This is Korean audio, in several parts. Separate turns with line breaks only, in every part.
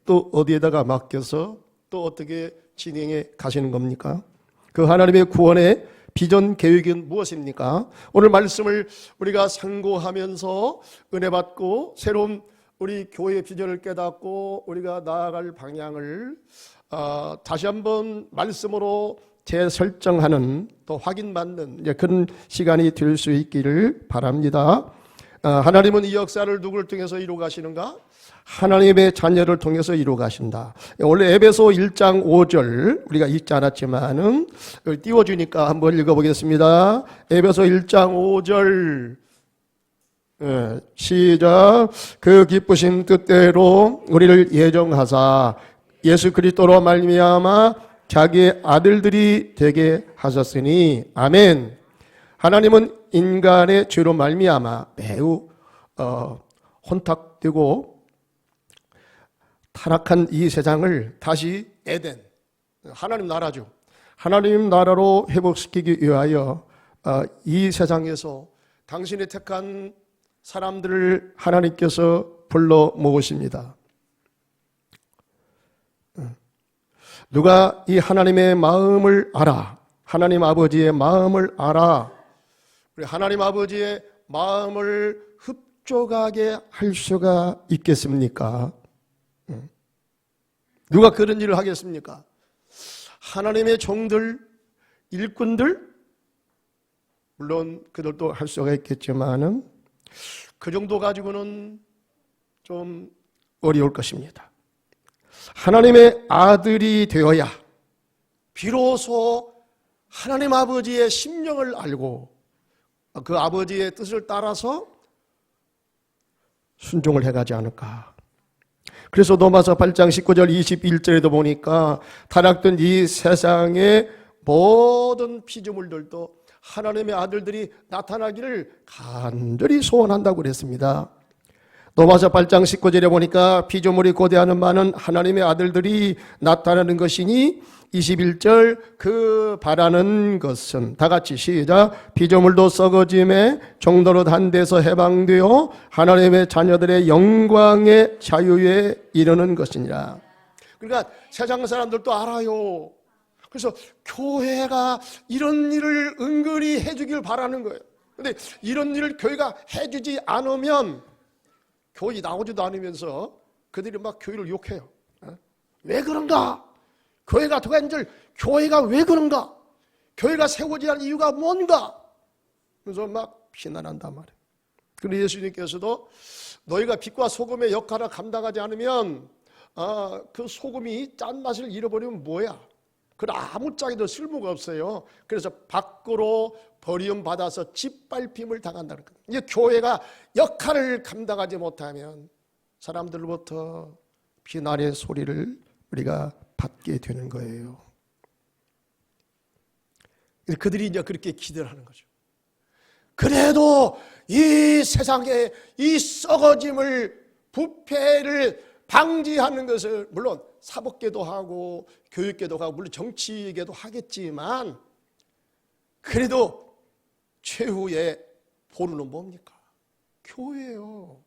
또 어디에다가 맡겨서 또 어떻게 진행해 가시는 겁니까? 그 하나님의 구원의 비전 계획은 무엇입니까? 오늘 말씀을 우리가 상고하면서 은혜 받고 새로운 우리 교회의 비전을 깨닫고 우리가 나아갈 방향을 다시 한번 말씀으로 재설정하는 또 확인받는 그런 시간이 될 수 있기를 바랍니다. 하나님은 이 역사를 누구를 통해서 이루어 가시는가? 하나님의 자녀를 통해서 이루어 가신다. 원래 에베소 1장 5절 우리가 읽지 않았지만은 띄워주니까 한번 읽어보겠습니다. 에베소 1장 5절 시작. 그 기쁘신 뜻대로 우리를 예정하사 예수 그리스도로 말미암아 자기의 아들들이 되게 하셨으니 아멘. 하나님은 인간의 죄로 말미암아 매우 혼탁되고 타락한 이 세상을 다시 에덴, 하나님 나라죠. 하나님 나라로 회복시키기 위하여 이 세상에서 당신이 택한 사람들을 하나님께서 불러 모으십니다. 누가 이 하나님의 마음을 알아? 하나님 아버지의 마음을 알아? 우리 하나님 아버지의 마음을 흡족하게 할 수가 있겠습니까? 누가 그런 일을 하겠습니까? 하나님의 종들, 일꾼들, 물론 그들도 할 수가 있겠지만은 그 정도 가지고는 좀 어려울 것입니다. 하나님의 아들이 되어야 비로소 하나님 아버지의 심령을 알고 그 아버지의 뜻을 따라서 순종을 해가지 않을까. 그래서 로마서 8장 19절 21절에도 보니까 타락된 이 세상의 모든 피조물들도 하나님의 아들들이 나타나기를 간절히 소원한다고 그랬습니다. 로마서 8장 19절에 보니까 피조물이 고대하는 많은 하나님의 아들들이 나타나는 것이니 21절 그 바라는 것은 다 같이 시작. 피조물도 썩어짐에 종도로 한 데서 해방되어 하나님의 자녀들의 영광의 자유에 이르는 것이니라. 그러니까 세상 사람들도 알아요. 그래서 교회가 이런 일을 은근히 해주길 바라는 거예요. 그런데 이런 일을 교회가 해주지 않으면 교회 나오지도 않으면서 그들이 막 교회를 욕해요. 왜 그런가? 교회가 도간들 교회가 왜 그런가? 교회가 세워지는 이유가 뭔가? 그래서 막 비난한단 말이에요. 그런데 예수님께서도 너희가 빛과 소금의 역할을 감당하지 않으면 그 소금이 짠맛을 잃어버리면 뭐야? 그건 아무짝에도 쓸모가 없어요. 그래서 밖으로 버림받아서 짓밟힘을 당한다는 거예요. 이제 교회가 역할을 감당하지 못하면 사람들로부터 비난의 소리를 우리가 받게 되는 거예요. 그들이 이제 그렇게 기대를 하는 거죠. 그래도 이 세상에 이 썩어짐을 부패를 방지하는 것을 물론 사법계도 하고 교육계도 하고 물론 정치계도 하겠지만 그래도 최후의 보루는 뭡니까? 교회예요.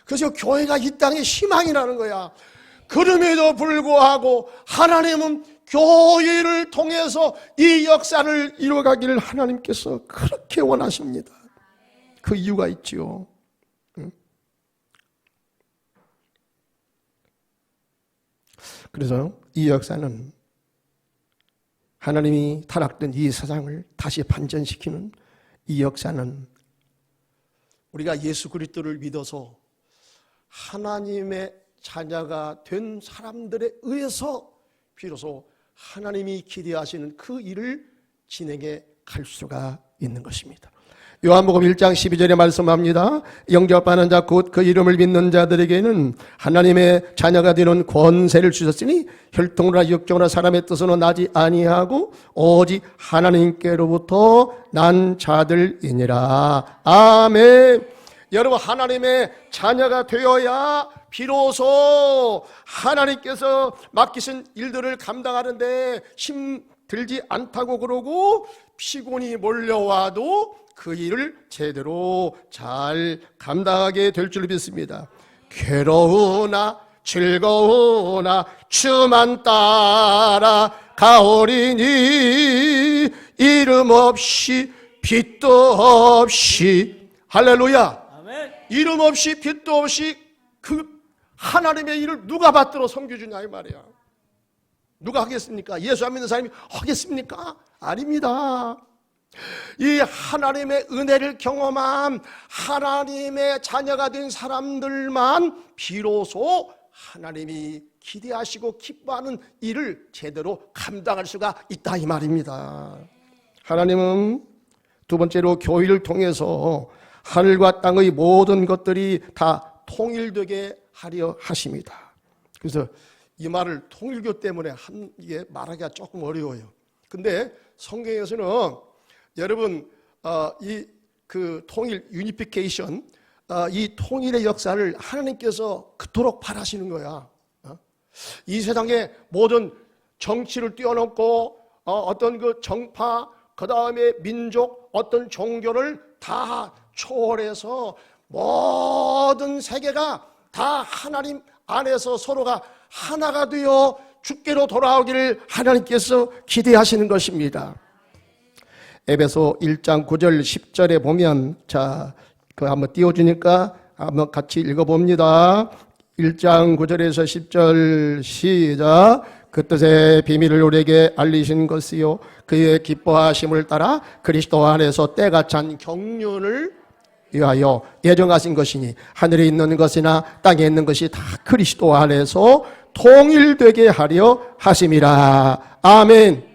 그래서 교회가 이 땅의 희망이라는 거야. 그럼에도 불구하고 하나님은 교회를 통해서 이 역사를 이루어가기를 하나님께서 그렇게 원하십니다. 그 이유가 있지요. 그래서 이 역사는 하나님이 타락된 이 세상을 다시 반전시키는 이 역사는 우리가 예수 그리스도를 믿어서 하나님의 자녀가 된 사람들에 의해서 비로소 하나님이 기대하시는 그 일을 진행해 갈 수가 있는 것입니다. 요한복음 1장 12절에 말씀합니다. 영접하는 자 곧 그 이름을 믿는 자들에게는 하나님의 자녀가 되는 권세를 주셨으니 혈통이나 육정이나 사람의 뜻으로 나지 아니하고 오직 하나님께로부터 난 자들이니라. 아멘. 여러분 하나님의 자녀가 되어야 비로소 하나님께서 맡기신 일들을 감당하는데 힘들지 않다고 그러고 피곤이 몰려와도 그 일을 제대로 잘 감당하게 될 줄 믿습니다. 괴로우나 즐거우나 주만 따라 가오리니 이름 없이 빛도 없이 할렐루야.
아멘.
이름 없이 빛도 없이 그 하나님의 일을 누가 받들어 섬겨주냐 이 말이야. 누가 하겠습니까? 예수 안 믿는 사람이 하겠습니까? 아닙니다. 이 하나님의 은혜를 경험한 하나님의 자녀가 된 사람들만 비로소 하나님이 기대하시고 기뻐하는 일을 제대로 감당할 수가 있다 이 말입니다. 하나님은 두 번째로 교회를 통해서 하늘과 땅의 모든 것들이 다 통일되게 하려 하십니다. 그래서 이 말을 통일교 때문에 이게 말하기가 조금 어려워요. 근데 성경에서는 여러분 이 그 통일 유니피케이션 이 통일의 역사를 하나님께서 그토록 바라시는 거야. 이 세상의 모든 정치를 뛰어넘고 어떤 그 정파 그 다음에 민족 어떤 종교를 다 초월해서 모든 세계가 다 하나님 안에서 서로가 하나가 되어 주께로 돌아오기를 하나님께서 기대하시는 것입니다. 에베소 1장 9절 10절에 보면 자, 그거 한번 띄워주니까 한번 같이 읽어봅니다. 1장 9절에서 10절 시작. 그 뜻의 비밀을 우리에게 알리신 것이요 그의 기뻐하심을 따라 그리스도 안에서 때가 찬 경륜을 위하여 예정하신 것이니 하늘에 있는 것이나 땅에 있는 것이 다 그리스도 안에서 통일되게 하려 하심이라. 아멘.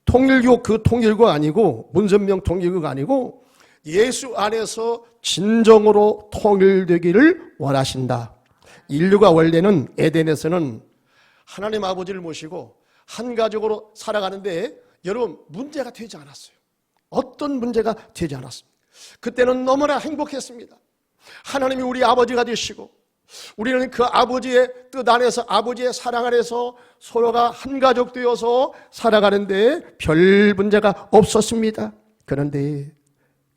통일교 그 통일교가 아니고 문선명 통일교가 아니고 예수 안에서 진정으로 통일되기를 원하신다. 인류가 원래는 에덴에서는 하나님 아버지를 모시고 한 가족으로 살아가는데 여러분 문제가 되지 않았어요. 어떤 문제가 되지 않았습니다. 그때는 너무나 행복했습니다. 하나님이 우리 아버지가 되시고 우리는 그 아버지의 뜻 안에서 아버지의 사랑 안에서 서로가 한 가족 되어서 살아가는데 별 문제가 없었습니다. 그런데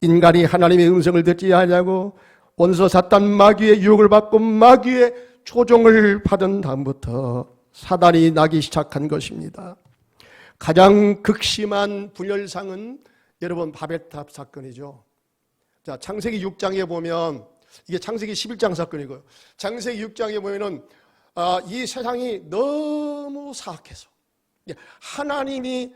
인간이 하나님의 음성을 듣지 않냐고 원수 사탄 마귀의 유혹을 받고 마귀의 조종을 받은 다음부터 사단이 나기 시작한 것입니다. 가장 극심한 분열상은 여러분 바벨탑 사건이죠. 자, 창세기 6장에 보면 이게 창세기 11장 사건이고요. 창세기 6장에 보면은 이 세상이 너무 사악해서 하나님이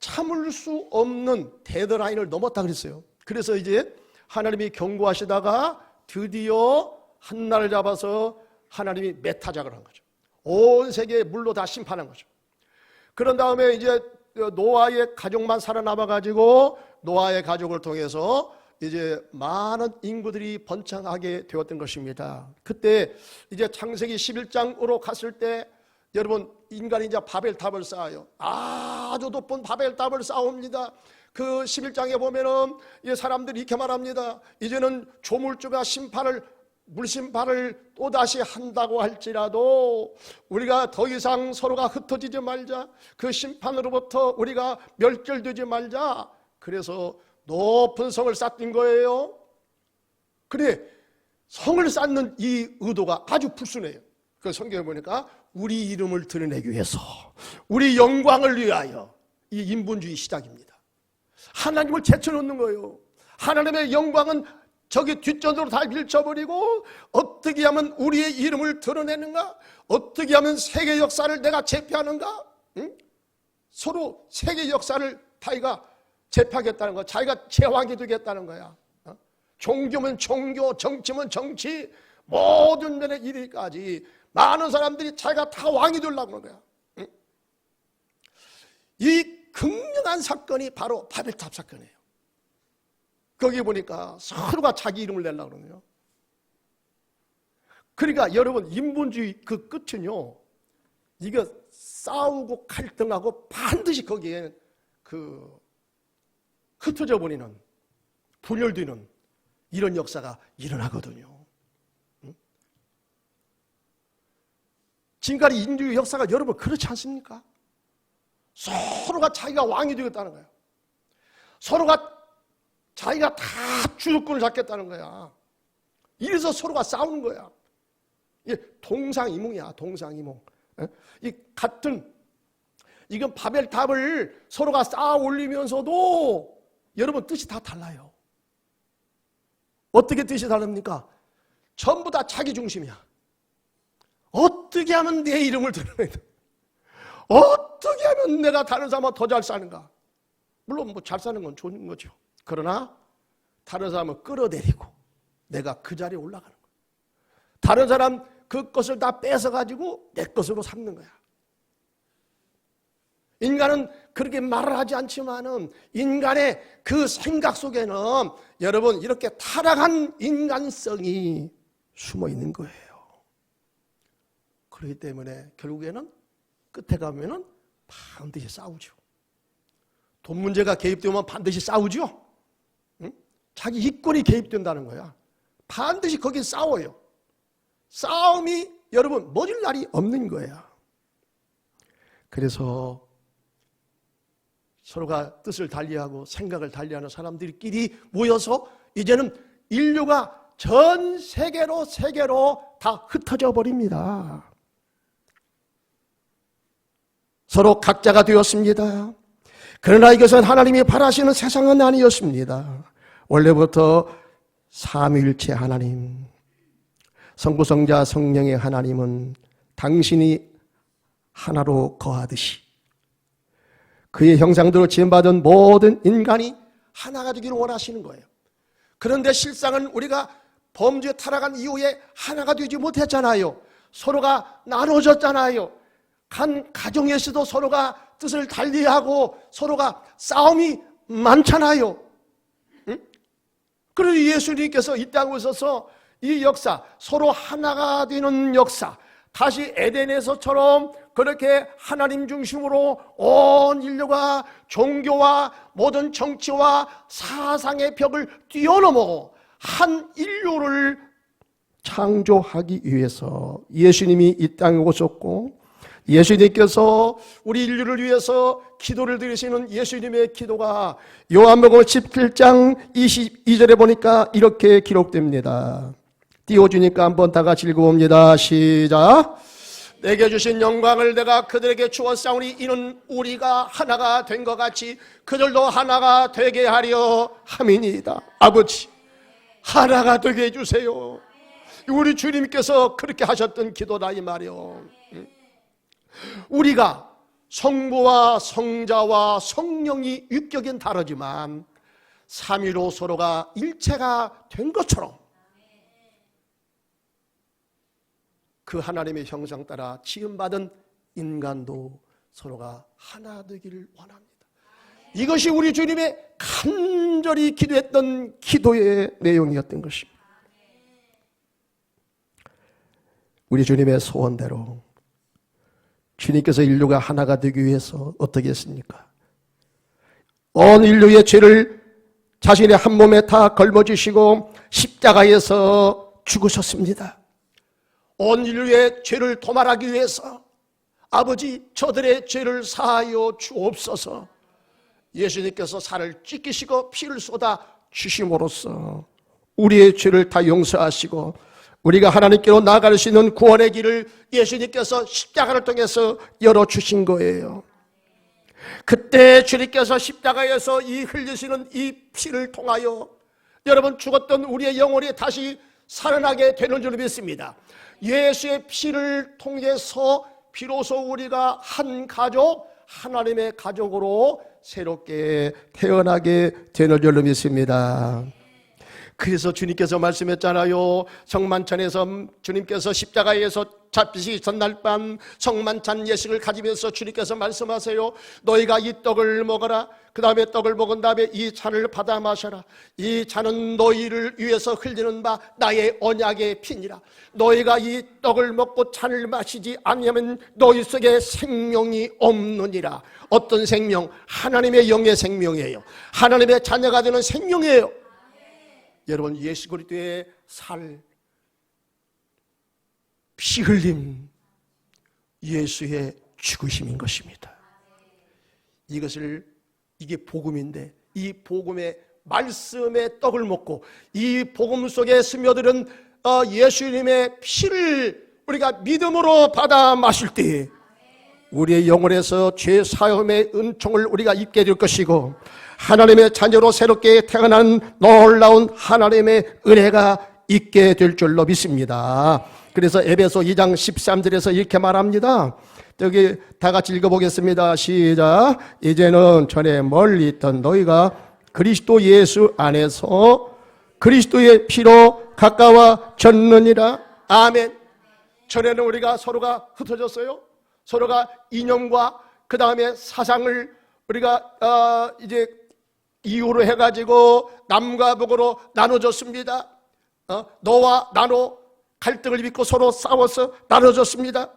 참을 수 없는 데드라인을 넘었다 그랬어요. 그래서 이제 하나님이 경고하시다가 드디어 한날을 잡아서 하나님이 메타작을 한 거죠. 온 세계에 물로 다 심판한 거죠. 그런 다음에 이제 노아의 가족만 살아남아가지고 노아의 가족을 통해서 이제 많은 인구들이 번창하게 되었던 것입니다. 그때 이제 창세기 11장으로 갔을 때 여러분 인간이 이제 바벨탑을 쌓아요. 아주 높은 바벨탑을 쌓습니다. 그 11장에 보면은 이 사람들이 이렇게 말합니다. 이제는 조물주가 물심판을 또다시 한다고 할지라도 우리가 더 이상 서로가 흩어지지 말자. 그 심판으로부터 우리가 멸절되지 말자. 그래서 높은 성을 쌓는 거예요. 그래 성을 쌓는 이 의도가 아주 불순해요. 그 성경에 보니까 우리 이름을 드러내기 위해서 우리 영광을 위하여 이 인본주의 시작입니다. 하나님을 제쳐놓는 거예요. 하나님의 영광은 저기 뒷전으로 다 밀쳐버리고 어떻게 하면 우리의 이름을 드러내는가? 어떻게 하면 세계 역사를 내가 제패하는가? 응? 서로 세계 역사를 자기가 제패하겠다는 거야. 자기가 제왕이 되겠다는 거야. 종교면 종교, 정치면 정치, 모든 면의 일까지 많은 사람들이 자기가 다 왕이 되려고 하는 거야. 응? 이 극명한 사건이 바로 바벨탑 사건이에요. 거기 보니까 서로가 자기 이름을 내려고 그러네요. 그러니까 여러분 인본주의 그 끝은요, 이거 싸우고 갈등하고 반드시 거기에 그 흩어져 버리는 분열되는 이런 역사가 일어나거든요. 지금까지 인류의 역사가 여러분 그렇지 않습니까? 서로가 자기가 왕이 되겠다는 거예요. 서로가 자기가 다 주도권을 잡겠다는 거야. 이래서 서로가 싸우는 거야. 이게 동상이몽이야, 동상이몽. 이 같은, 이건 바벨탑을 서로가 쌓아 올리면서도 여러분 뜻이 다 달라요. 어떻게 뜻이 다릅니까? 전부 다 자기 중심이야. 어떻게 하면 내 이름을 드러내야 돼? 어떻게 하면 내가 다른 사람보다 더 잘 사는가? 물론 뭐 잘 사는 건 좋은 거죠. 그러나 다른 사람을 끌어내리고 내가 그 자리에 올라가는 거야. 다른 사람 그 것을 다 뺏어가지고 내 것으로 삼는 거야. 인간은 그렇게 말을 하지 않지만은 인간의 그 생각 속에는 여러분 이렇게 타락한 인간성이 숨어 있는 거예요. 그렇기 때문에 결국에는 끝에 가면은 반드시 싸우죠. 돈 문제가 개입되면 반드시 싸우죠. 응? 자기 이권이 개입된다는 거야. 반드시 거기 싸워요. 싸움이 여러분 멎을 날이 없는 거야. 그래서 서로가 뜻을 달리하고 생각을 달리하는 사람들끼리 모여서 이제는 인류가 전 세계로 다 흩어져 버립니다. 서로 각자가 되었습니다. 그러나 이것은 하나님이 바라시는 세상은 아니었습니다. 원래부터 삼위일체 하나님, 성부, 성자, 성령의 하나님은 당신이 하나로 거하듯이 그의 형상대로 지음받은 모든 인간이 하나가 되기를 원하시는 거예요. 그런데 실상은 우리가 범죄에 타락한 이후에 하나가 되지 못했잖아요. 서로가 나눠졌잖아요. 한 가정에서도 서로가 뜻을 달리하고 서로가 싸움이 많잖아요. 응? 그래서 예수님께서 이 땅에 오셔서 이 역사, 서로 하나가 되는 역사, 다시 에덴에서처럼 그렇게 하나님 중심으로 온 인류가 종교와 모든 정치와 사상의 벽을 뛰어넘어 한 인류를 창조하기 위해서 예수님이 이 땅에 오셨고, 예수님께서 우리 인류를 위해서 기도를 드리시는 예수님의 기도가 요한복음 17장 22절에 보니까 이렇게 기록됩니다. 띄워주니까 한번 다 같이 읽어봅니다. 시작. 내게 주신 영광을 내가 그들에게 주었사오니 이는 우리가 하나가 된 것 같이 그들도 하나가 되게 하려 함이니이다. 아버지, 하나가 되게 해주세요. 우리 주님께서 그렇게 하셨던 기도다 이 말이요. 우리가 성부와 성자와 성령이 육격은 다르지만 삼위로 서로가 일체가 된 것처럼 그 하나님의 형상 따라 지음받은 인간도 서로가 하나 되기를 원합니다. 이것이 우리 주님의 간절히 기도했던 기도의 내용이었던 것입니다. 우리 주님의 소원대로 주님께서 인류가 하나가 되기 위해서 어떻게 했습니까? 온 인류의 죄를 자신의 한 몸에 다 걸머지시고 십자가에서 죽으셨습니다. 온 인류의 죄를 도말하기 위해서 아버지 저들의 죄를 사하여 주옵소서. 예수님께서 살을 찢기시고 피를 쏟아 주심으로써 우리의 죄를 다 용서하시고 우리가 하나님께로 나아갈 수 있는 구원의 길을 예수님께서 십자가를 통해서 열어주신 거예요. 그때 주님께서 십자가에서 이 흘리시는 이 피를 통하여 여러분 죽었던 우리의 영혼이 다시 살아나게 되는 줄 믿습니다. 예수의 피를 통해서 비로소 우리가 한 가족, 하나님의 가족으로 새롭게 태어나게 되는 줄 믿습니다. 그래서 주님께서 말씀했잖아요. 성만찬에서 주님께서 십자가에서 잡히시 전날 밤 성만찬 예식을 가지면서 주님께서 말씀하세요. 너희가 이 떡을 먹어라. 그 다음에 떡을 먹은 다음에 이 잔을 받아 마셔라. 이 잔은 너희를 위해서 흘리는 바 나의 언약의 피니라. 너희가 이 떡을 먹고 잔을 마시지 않으면 너희 속에 생명이 없느니라. 어떤 생명? 하나님의 영의 생명이에요. 하나님의 자녀가 되는 생명이에요. 여러분, 예수 그리스도의 살, 피 흘림, 예수의 죽으심인 것입니다. 이게 복음인데 이 복음의 말씀의 떡을 먹고 이 복음 속에 스며드는 예수님의 피를 우리가 믿음으로 받아 마실 때 우리의 영혼에서 죄 사함의 은총을 우리가 입게 될 것이고, 하나님의 자녀로 새롭게 태어난 놀라운 하나님의 은혜가 있게 될 줄로 믿습니다. 그래서 에베소 2장 13절에서 이렇게 말합니다. 여기 다 같이 읽어보겠습니다. 시작. 이제는 전에 멀리 있던 너희가 그리스도 예수 안에서 그리스도의 피로 가까워졌느니라. 아멘. 전에는 우리가 서로가 흩어졌어요. 서로가 이념과 그 다음에 사상을 우리가 이제 이유로 해가지고 남과 북으로 나눠졌습니다. 너와 나로 갈등을 빚고 서로 싸워서 나눠졌습니다.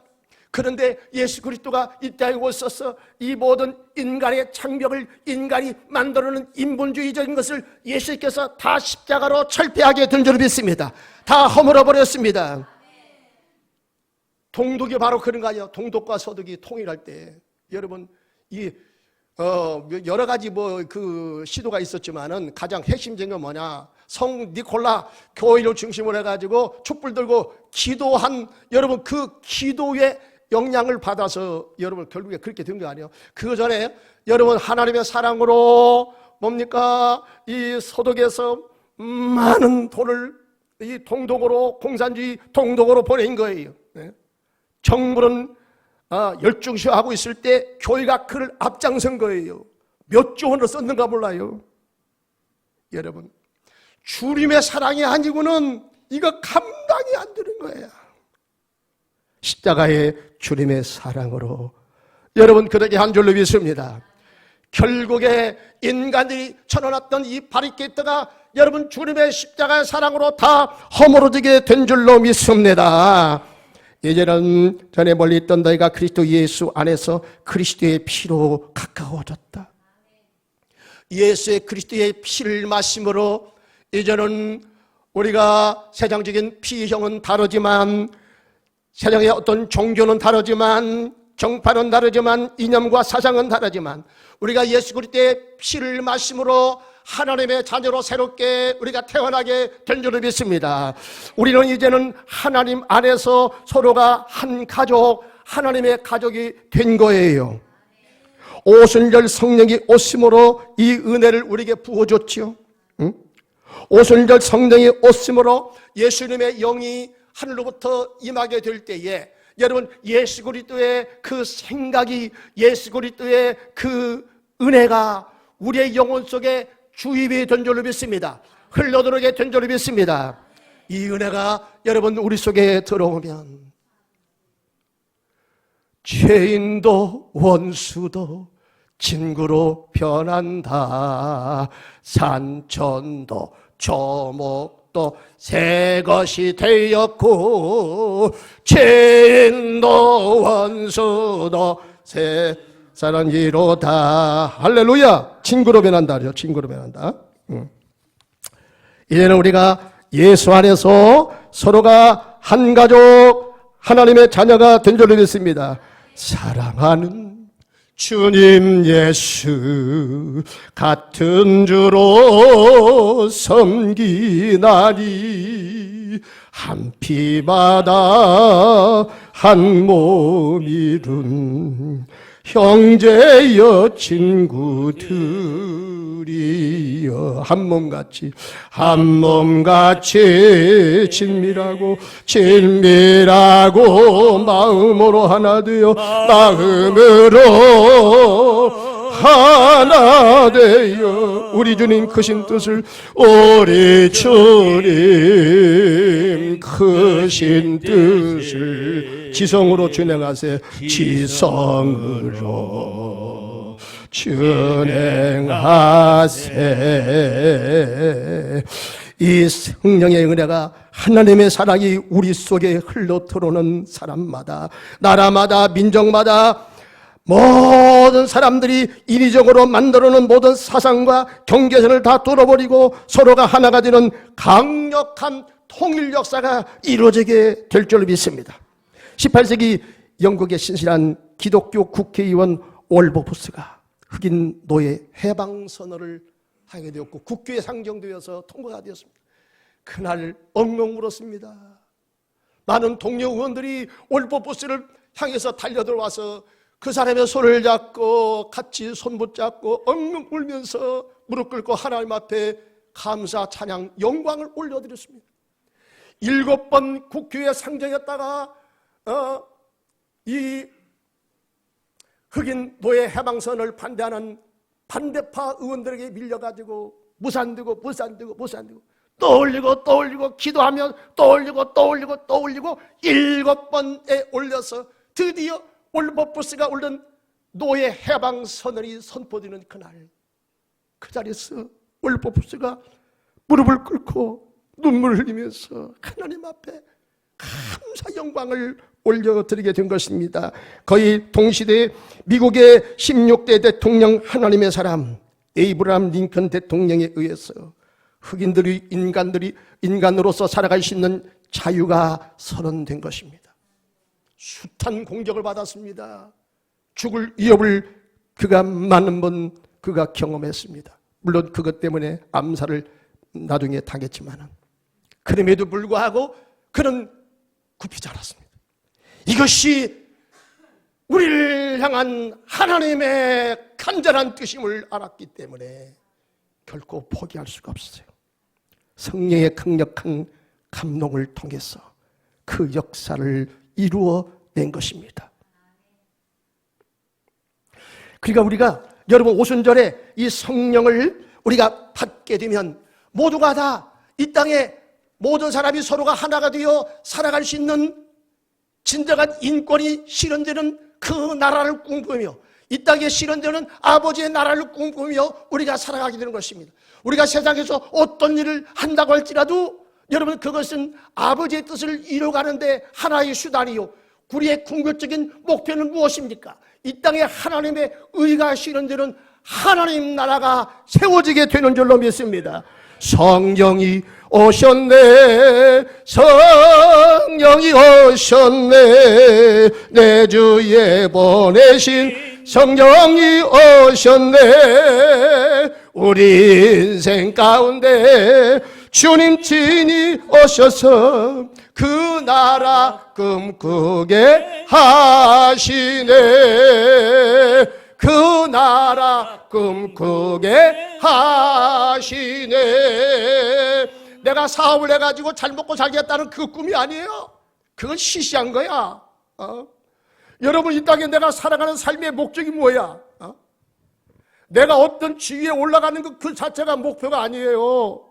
그런데 예수 그리스도가 이 땅에 오셔서 이 모든 인간의 창벽을 인간이 만들어놓은 인본주의적인 것을 예수께서 다 십자가로 철폐하게 된 줄 믿습니다. 다 허물어 버렸습니다. 동독이 바로 그런 거 아니에요? 동독과 서독이 통일할 때 여러분 이 여러 가지 그 시도가 있었지만은 가장 핵심적인 건 뭐냐? 성 니콜라 교회를 중심으로 해가지고 촛불 들고 기도한 여러분 그 기도의 영향을 받아서 여러분 결국에 그렇게 된 거 아니에요? 그 전에 여러분 하나님의 사랑으로 뭡니까? 이 서독에서 많은 돈을 이 동독으로 공산주의 동독으로 보낸 거예요. 네? 정부는 열중시하고 있을 때 교회가 그를 앞장선 거예요. 몇 조 원을 썼는가 몰라요. 여러분 주님의 사랑이 아니고는 이거 감당이 안 되는 거예요. 십자가의 주님의 사랑으로 여러분 그렇게 한 줄로 믿습니다. 결국에 인간들이 쳐넣었던 이 바리케이트가 여러분 주님의 십자가의 사랑으로 다 허물어지게 된 줄로 믿습니다. 이제는 전에 멀리 있던 너희가 그리스도 예수 안에서 그리스도의 피로 가까워졌다. 예수의 그리스도의 피를 마심으로 이제는 우리가 세상적인 피형은 다르지만 세상의 어떤 종교는 다르지만 정파는 다르지만 이념과 사상은 다르지만 우리가 예수 그리스도의 피를 마심으로 하나님의 자녀로 새롭게 우리가 태어나게 된 줄을 믿습니다. 우리는 이제는 하나님 안에서 서로가 한 가족, 하나님의 가족이 된 거예요. 오순절 성령이 오심으로 이 은혜를 우리에게 부어줬지요. 응? 오순절 성령이 오심으로 예수님의 영이 하늘로부터 임하게 될 때에 여러분 예수 그리스도의 그 생각이 예수 그리스도의 그 은혜가 우리의 영혼 속에 주입이 된 줄로 믿습니다. 흘러들어오게 된 줄로 믿습니다. 이 은혜가 여러분 우리 속에 들어오면 죄인도 원수도 친구로 변한다. 산천도 초목도 새 것이 되었고 죄인도 원수도 새 사랑이로다. 할렐루야. 친구로 변한다. 친구로 변한다. 이제는 우리가 예수 안에서 서로가 한 가족 하나님의 자녀가 된 줄로 믿습니다. 사랑하는 주님 예수 같은 주로 섬기나니 한 피마다 한 몸 이룬 형제여 친구들이여 한 몸같이 친밀하고 마음으로 하나 되어 하나 되어 우리 주님 크신 뜻을 우리 주님 크신 뜻을 지성으로 준행하세. 지성으로 준행하세. 이 성령의 은혜가 하나님의 사랑이 우리 속에 흘러 들어오는 사람마다 나라마다 민족마다 모든 사람들이 인위적으로 만들어놓은 모든 사상과 경계선을 다 뚫어버리고 서로가 하나가 되는 강력한 통일 역사가 이루어지게 될 줄 믿습니다. 18세기 영국의 신실한 기독교 국회의원 월버푸스가 흑인 노예 해방선언을 하게 되었고 국교에 상정되어서 통과가 되었습니다. 그날 엉엉 울었습니다. 많은 동료 의원들이 올포버스를 향해서 달려들어와서 그 사람의 손을 잡고 같이 손 붙잡고 엉엉 울면서 무릎 꿇고 하나님 앞에 감사, 찬양, 영광을 올려드렸습니다. 7번 국회에 상정했다가 이 흑인 노예 해방선을 반대하는 반대파 의원들에게 밀려가지고 무산되고 떠올리고 기도하면 떠올리고 7번에 올려서 드디어 올버부스가 올린 노예 해방선언이 선포되는 그날, 그 자리에서 올버부스가 무릎을 꿇고 눈물을 흘리면서 하나님 앞에 감사 영광을 올려드리게 된 것입니다. 거의 동시대에 미국의 16대 대통령 하나님의 사람 에이브라함 링컨 대통령에 의해서 흑인들이 인간으로서 살아갈 수 있는 자유가 선언된 것입니다. 숱한 공격을 받았습니다. 죽을 위협을 그가 많은 번 그가 경험했습니다. 물론 그것 때문에 암살을 나중에 당했지만 그럼에도 불구하고 그는 굽히지 않았습니다. 이것이 우리를 향한 하나님의 간절한 뜻임을 알았기 때문에 결코 포기할 수가 없어요. 성령의 강력한 감동을 통해서 그 역사를 이루어낸 것입니다. 그러니까 우리가 여러분 오순절에 이 성령을 우리가 받게 되면 모두가 다 이 땅에 모든 사람이 서로가 하나가 되어 살아갈 수 있는 진정한 인권이 실현되는 그 나라를 꿈꾸며 이 땅에 실현되는 아버지의 나라를 꿈꾸며 우리가 살아가게 되는 것입니다. 우리가 세상에서 어떤 일을 한다고 할지라도 여러분 그것은 아버지의 뜻을 이루어가는데 하나의 수단이요, 우리의 궁극적인 목표는 무엇입니까? 이 땅에 하나님의 의가 실현되는 하나님 나라가 세워지게 되는 줄로 믿습니다. 성령이 오셨네, 성령이 오셨네, 내 주에 보내신 성령이 오셨네. 우리 인생 가운데 주님 친히 오셔서 그 나라 꿈꾸게 하시네. 그 나라 꿈꾸게 하시네. 내가 사업을 해가지고 잘 먹고 살겠다는 그 꿈이 아니에요. 그건 시시한 거야. 여러분 이 땅에 내가 살아가는 삶의 목적이 뭐야? 내가 어떤 지위에 올라가는 그 자체가 목표가 아니에요.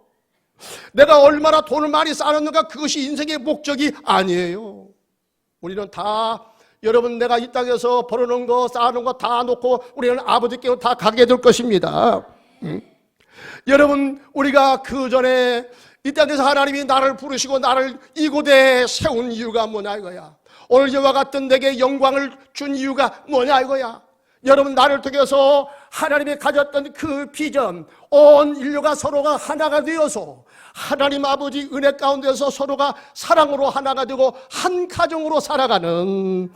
내가 얼마나 돈을 많이 쌓았는가 그것이 인생의 목적이 아니에요. 우리는 다 여러분 내가 이 땅에서 벌어놓은 거 쌓아놓은 거 다 놓고 우리는 아버지께로 다 가게 될 것입니다. 여러분 우리가 그 전에 이 땅에서 하나님이 나를 부르시고 나를 이곳에 세운 이유가 뭐냐 이거야. 오늘 이와 같은 내게 영광을 준 이유가 뭐냐 이거야. 여러분 나를 통해서 하나님이 가졌던 그 비전, 온 인류가 서로가 하나가 되어서 하나님 아버지 은혜 가운데서 서로가 사랑으로 하나가 되고 한 가정으로 살아가는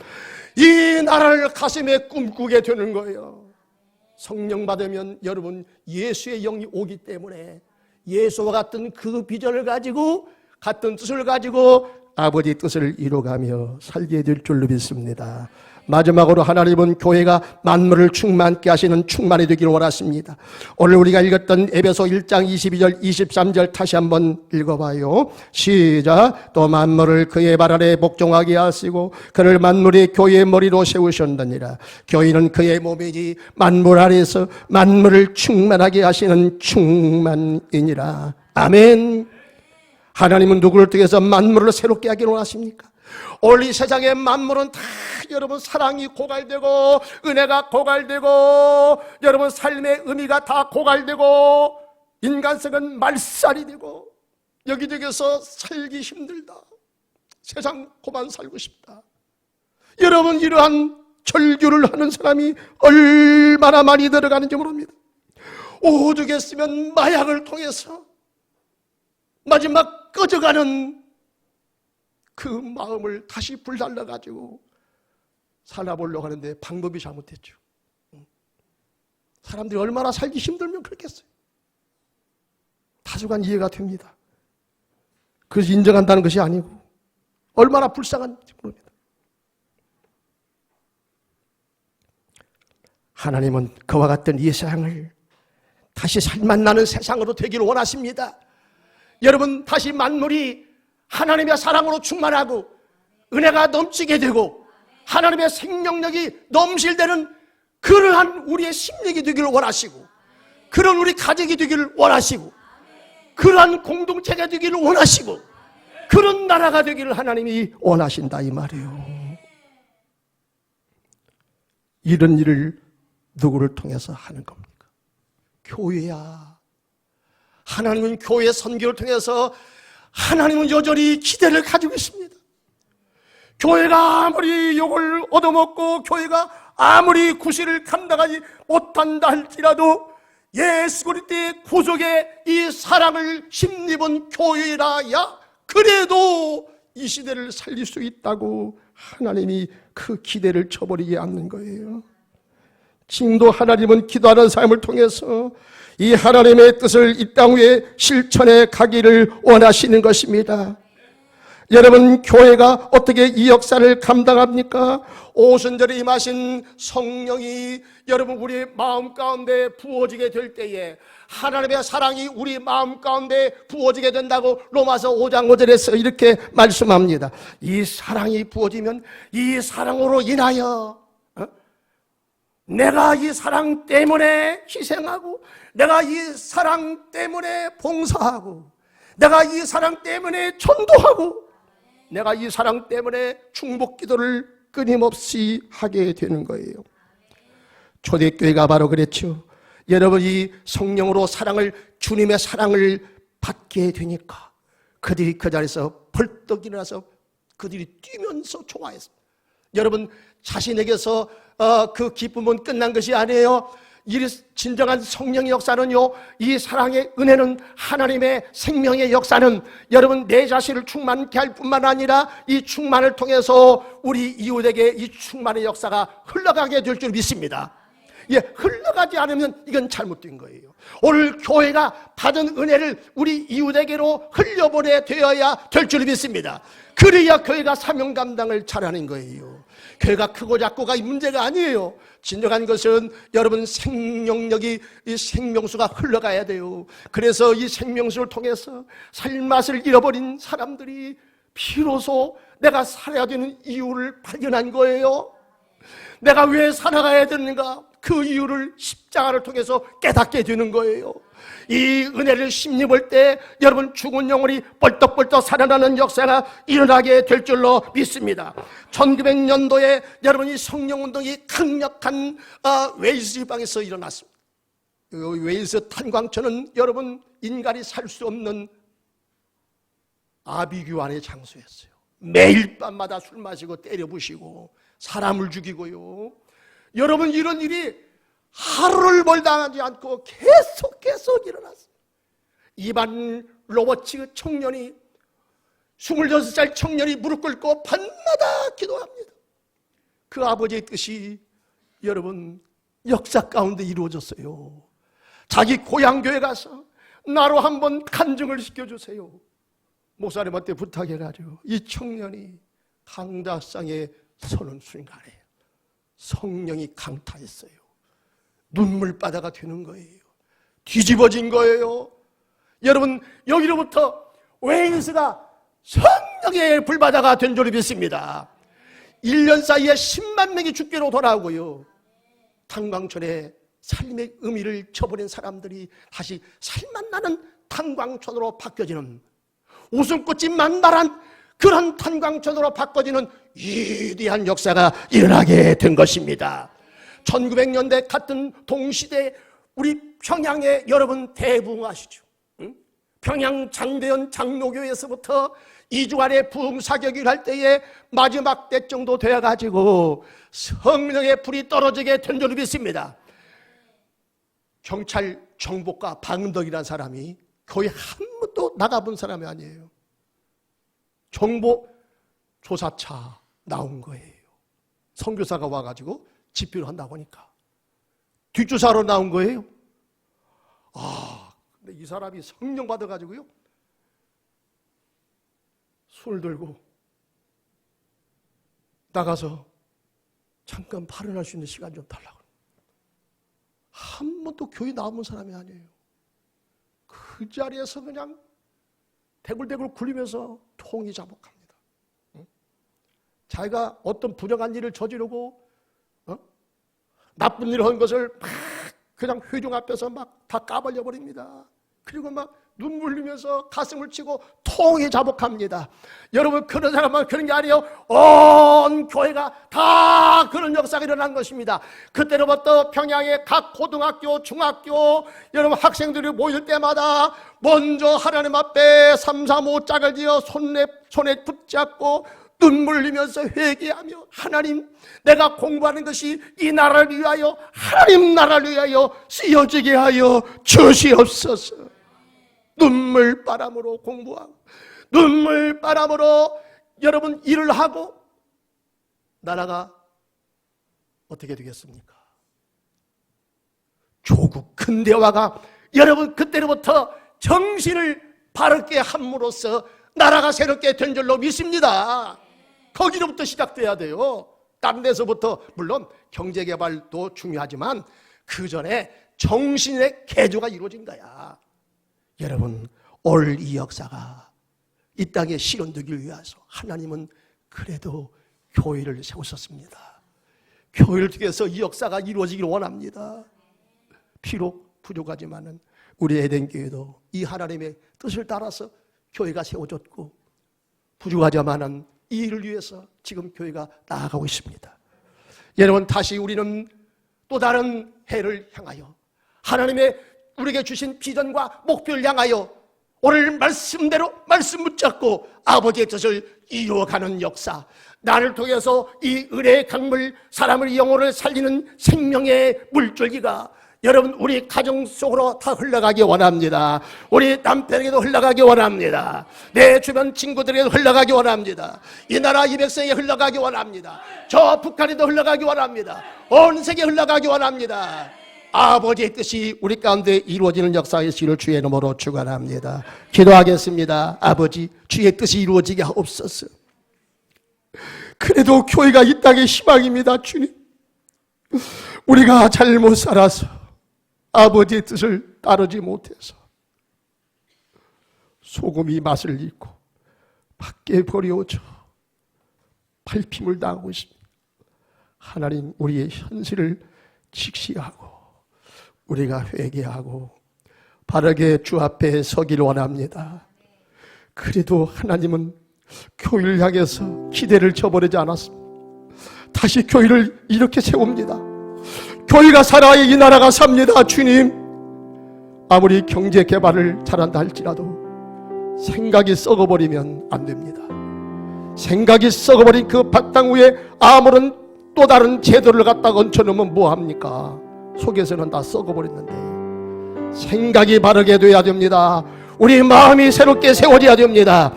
이 나라를 가슴에 꿈꾸게 되는 거예요. 성령 받으면 여러분 예수의 영이 오기 때문에 예수와 같은 그 비전을 가지고 같은 뜻을 가지고 아버지 뜻을 이루어가며 살게 될 줄로 믿습니다. 마지막으로 하나님은 교회가 만물을 충만케 하시는 충만이 되기를 원하십니다. 오늘 우리가 읽었던 에베소 1장 22절 23절 다시 한번 읽어봐요. 시작. 또 만물을 그의 발 아래 복종하게 하시고 그를 만물의 교회의 머리로 세우셨느니라. 교회는 그의 몸이지 만물 아래에서 만물을 충만하게 하시는 충만이니라. 아멘. 하나님은 누구를 통해서 만물을 새롭게 하기를 원하십니까? 오늘 이 세상의 만물은 다 여러분 사랑이 고갈되고 은혜가 고갈되고 여러분 삶의 의미가 다 고갈되고 인간성은 말살이 되고 여기저기서 살기 힘들다. 세상 고만 살고 싶다. 여러분 이러한 절규를 하는 사람이 얼마나 많이 들어가는지 모릅니다. 오죽 했으면 마약을 통해서 마지막 꺼져가는 그 마음을 다시 불살라가지고 살아보려고 하는데 방법이 잘못됐죠. 사람들이 얼마나 살기 힘들면 그렇겠어요. 다소간 이해가 됩니다. 그래서 인정한다는 것이 아니고 얼마나 불쌍한지 모릅니다. 하나님은 그와 같은 이 세상을 다시 살맛 나는 세상으로 되기를 원하십니다. 여러분, 다시 만물이 하나님의 사랑으로 충만하고 은혜가 넘치게 되고 하나님의 생명력이 넘실대는 그러한 우리의 심령이 되기를 원하시고, 그런 우리 가족이 되기를 원하시고, 그러한 공동체가 되기를 원하시고, 그런 나라가 되기를 하나님이 원하신다 이 말이에요. 이런 일을 누구를 통해서 하는 겁니까? 교회야. 하나님은 교회 선교를 통해서 하나님은 여전히 기대를 가지고 있습니다. 교회가 아무리 욕을 얻어먹고 교회가 아무리 구실을 감당하지 못한다 할지라도 예수 그리스도의 구속의 이 사랑을 힘입은 교회라야 그래도 이 시대를 살릴 수 있다고 하나님이 그 기대를 저버리지 않는 거예요. 지금도 하나님은 기도하는 삶을 통해서 이 하나님의 뜻을 이 땅 위에 실천해 가기를 원하시는 것입니다. 여러분, 교회가 어떻게 이 역사를 감당합니까? 오순절에 임하신 성령이 여러분 우리 마음 가운데 부어지게 될 때에 하나님의 사랑이 우리 마음 가운데 부어지게 된다고 로마서 5장 5절에서 이렇게 말씀합니다. 이 사랑이 부어지면 이 사랑으로 인하여 내가 이 사랑 때문에 희생하고, 내가 이 사랑 때문에 봉사하고, 내가 이 사랑 때문에 전도하고, 내가 이 사랑 때문에 중복 기도를 끊임없이 하게 되는 거예요. 초대교회가 바로 그랬죠. 여러분, 이 성령으로 사랑을, 주님의 사랑을 받게 되니까 그들이 그 자리에서 벌떡 일어나서 그들이 뛰면서 좋아했습니다. 여러분, 자신에게서 그 기쁨은 끝난 것이 아니에요. 이 진정한 성령의 역사는요, 이 사랑의 은혜는, 하나님의 생명의 역사는 여러분 내 자신을 충만케 할 뿐만 아니라 이 충만을 통해서 우리 이웃에게 이 충만의 역사가 흘러가게 될 줄 믿습니다. 예, 흘러가지 않으면 이건 잘못된 거예요. 오늘 교회가 받은 은혜를 우리 이웃에게로 흘려보내 되어야 될 줄 믿습니다. 그래야 교회가 사명 감당을 잘하는 거예요. 교회가 크고 작고가 문제가 아니에요. 진정한 것은 여러분 생명력이, 이 생명수가 흘러가야 돼요. 그래서 이 생명수를 통해서 살맛을 잃어버린 사람들이 비로소 내가 살아야 되는 이유를 발견한 거예요. 내가 왜 살아가야 되는가? 그 이유를 십자가를 통해서 깨닫게 되는 거예요. 이 은혜를 힘입을 때 여러분 죽은 영혼이 벌떡벌떡 살아나는 역사가 일어나게 될 줄로 믿습니다. 1900년도에 여러분 이 성령운동이 강력한 웨일스 지방에서 일어났습니다. 웨일스 탄광촌은 여러분 인간이 살 수 없는 아비규환의 장소였어요. 매일 밤마다 술 마시고 때려 부시고 사람을 죽이고요. 여러분 이런 일이 하루를 벌당하지 않고 계속 일어났어요. 이반 로버츠 청년이 26살 청년이 무릎 꿇고 밤마다 기도합니다. 그 아버지의 뜻이 여러분 역사 가운데 이루어졌어요. 자기 고향 교회 가서 나로 한번 간증을 시켜주세요. 목사님한테 부탁해가지고 이 청년이 강다상에 서는 순간에 성령이 강타했어요. 눈물바다가 되는 거예요. 뒤집어진 거예요. 여러분 여기로부터 웨일스가 성령의 불바다가 된 줄을 믿습니다. 1년 사이에 10만 명이 죽기로 돌아오고요. 탄광촌에 삶의 의미를 저버린 사람들이 다시 살맛나는 탄광촌으로 바뀌어지는, 웃음꽃이 만발한 그런 탄광촌으로 바꿔지는 위대한 역사가 일어나게 된 것입니다. 1900년대 같은 동시대에 우리 평양에 여러분 대부흥하시죠. 평양 장대현 장로교에서부터 2주 안에 부흥사격을 할 때에 마지막 때 정도 되어가지고 성령의 불이 떨어지게 된 줄 믿습니다. 경찰 정복과 방덕이라는 사람이 거의 한 번도 나가본 사람이 아니에요. 정보 조사차 나온 거예요. 선교사가 와가지고 집필을 한다고 하니까 뒷조사로 나온 거예요. 근데 이 사람이 성령 받아가지고요 술 들고 나가서 잠깐 발언할 수 있는 시간 좀 달라고. 한 번도 교회 나온 사람이 아니에요. 그 자리에서 그냥 대굴대굴 굴리면서 통이 자복합니다. 자기가 어떤 불행한 일을 저지르고 나쁜 일을 한 것을 막 그냥 회중 앞에서 막 다 까발려 버립니다. 그리고 막 눈물 흘리면서 가슴을 치고 통이 자복합니다. 여러분, 그런 사람만 그런 게 아니에요. 온 교회가 다 그런 역사가 일어난 것입니다. 그때로부터 평양의 각 고등학교, 중학교 여러분 학생들이 모일 때마다 먼저 하나님 앞에 3, 4, 5 짝을 지어 손에 붙잡고 눈물 흘리면서 회개하며, 하나님, 내가 공부하는 것이 이 나라를 위하여, 하나님 나라를 위하여 쓰여지게 하여 주시옵소서. 눈물바람으로 공부하고 눈물바람으로 여러분 일을 하고 나라가 어떻게 되겠습니까? 조국 근대화가 여러분 그때로부터 정신을 바르게 함으로써 나라가 새롭게 된 줄로 믿습니다. 거기로부터 시작돼야 돼요. 다른 데서부터 물론 경제개발도 중요하지만 그 전에 정신의 개조가 이루어진 거야. 여러분, 올 이 역사가 이 땅에 실현되기 위해서 하나님은 그래도 교회를 세우셨습니다. 교회를 통해서 이 역사가 이루어지기를 원합니다. 비록 부족하지만은 우리 에덴교회도 이 하나님의 뜻을 따라서 교회가 세워졌고, 부족하지만은 이 일을 위해서 지금 교회가 나아가고 있습니다. 여러분, 다시 우리는 또 다른 해를 향하여 하나님의 우리에게 주신 비전과 목표를 향하여 오늘 말씀대로 말씀 붙잡고 아버지의 뜻을 이루어가는 역사, 나를 통해서 이 은혜의 강물, 사람의 영혼을 살리는 생명의 물줄기가 여러분 우리 가정 속으로 다 흘러가기 원합니다. 우리 남편에게도 흘러가기 원합니다. 내 주변 친구들에게도 흘러가기 원합니다. 이 나라 이 백성에게 흘러가기 원합니다. 저 북한에도 흘러가기 원합니다. 온 세계에 흘러가기 원합니다. 아버지의 뜻이 우리 가운데 이루어지는 역사의 시를 주의 이름으로 축원합니다. 기도하겠습니다. 아버지, 주의 뜻이 이루어지게 하옵소서. 그래도 교회가 이 땅의 희망입니다. 주님, 우리가 잘못 살아서 아버지의 뜻을 따르지 못해서 소금이 맛을 잃고 밖에 버려져 밟힘을 당하고 있습니다. 하나님, 우리의 현실을 직시하고 우리가 회개하고 바르게 주 앞에 서기를 원합니다. 그래도 하나님은 교회를 향해서 기대를 저버리지 않았습니다. 다시 교회를 이렇게 세웁니다. 교회가 살아야 이 나라가 삽니다. 주님, 아무리 경제 개발을 잘한다 할지라도 생각이 썩어버리면 안 됩니다. 생각이 썩어버린 그 바탕 위에 아무런 또 다른 제도를 갖다가 얹혀놓으면 뭐합니까? 속에서는 다 썩어버렸는데 생각이 바르게 돼야 됩니다. 우리 마음이 새롭게 세워져야 됩니다.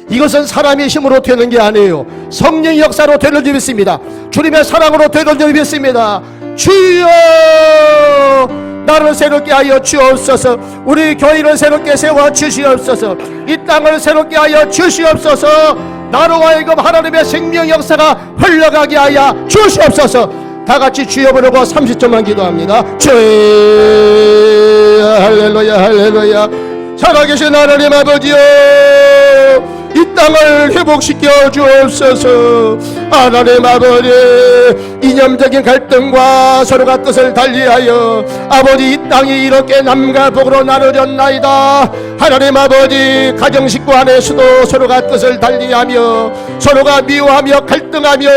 이것은 사람의 힘으로 되는 게 아니에요. 성령의 역사로 되는 줄 믿습니다. 주님의 사랑으로 되는 줄 믿습니다. 주여, 나를 새롭게 하여 주옵소서. 우리 교회를 새롭게 세워 주시옵소서. 이 땅을 새롭게 하여 주시옵소서. 나로 하여금 하나님의 생명 역사가 흘러가게 하여 주시옵소서. 다 같이 주여 부르고 30초만 기도합니다. 주여, 할렐루야, 할렐루야. 살아계신 하나님 아버지여, 이 땅을 회복시켜 주옵소서. 하나님 아버지, 이념적인 갈등과 서로가 뜻을 달리하여 아버지 이 땅이 이렇게 남과 북으로 나눠졌나이다. 하나님 아버지, 가정식구 안에서도 서로가 뜻을 달리하며 서로가 미워하며 갈등하며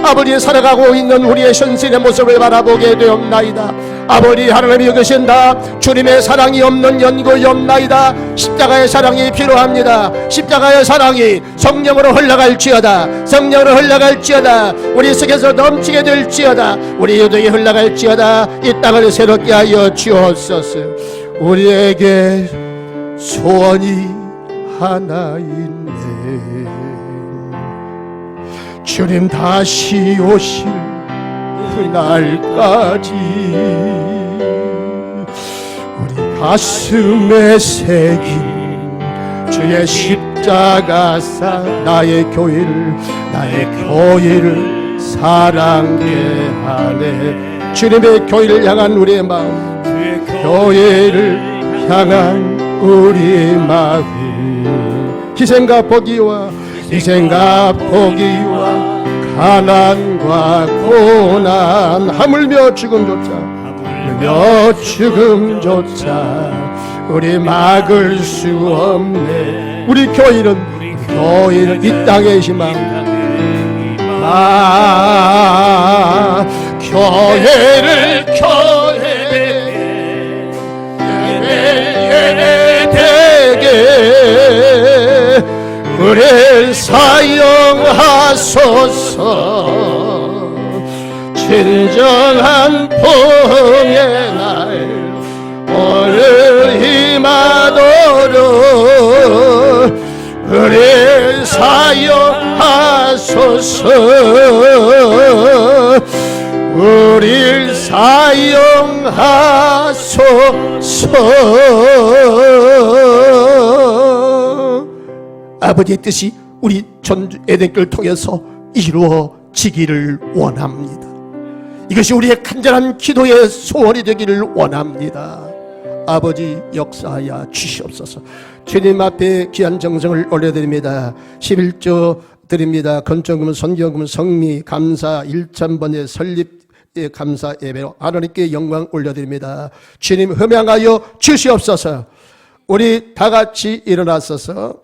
아버지 살아가고 있는 우리의 현실의 모습을 바라보게 되었나이다. 아버지 하나님이 여기신다. 주님의 사랑이 없는 연고이 없나이다. 십자가의 사랑이 필요합니다. 십자가의 사랑이 성령으로 흘러갈지어다. 성령으로 흘러갈지어다. 우리 속에서 넘치게 될지어다. 우리 유동이 흘러갈지어다. 이 땅을 새롭게 하여 주옵소서. 우리에게 소원이 하나 있네. 주님 다시 오실 그날까지 우리 가슴에 새긴 주의 십자가사 나의 교회를 사랑케 하네. 주님의 교회를 향한 우리의 마음, 교회를 향한 우리의 마음, 희생과 포기와 가난과 고난, 하물며 죽음조차 우리 막을 수 없네. 우리 교회는 이 땅의 희망, 교회를 예배되게 우리를 사용하소서. 진정한 봄의 날 오늘 임하도록 우리를 사용하소서. 우리를 사용하소서. 아버지의 뜻이 우리 전 에덴교를 통해서 이루어지기를 원합니다. 이것이 우리의 간절한 기도의 소원이 되기를 원합니다. 아버지 역사하여 주시옵소서. 주님 앞에 귀한 정성을 올려드립니다. 11조 드립니다. 건축금, 선교금, 성미, 감사 1,000번의 설립 감사 예배로 하나님께 영광 올려드립니다. 주님 흠양하여 주시옵소서. 우리 다 같이 일어나서서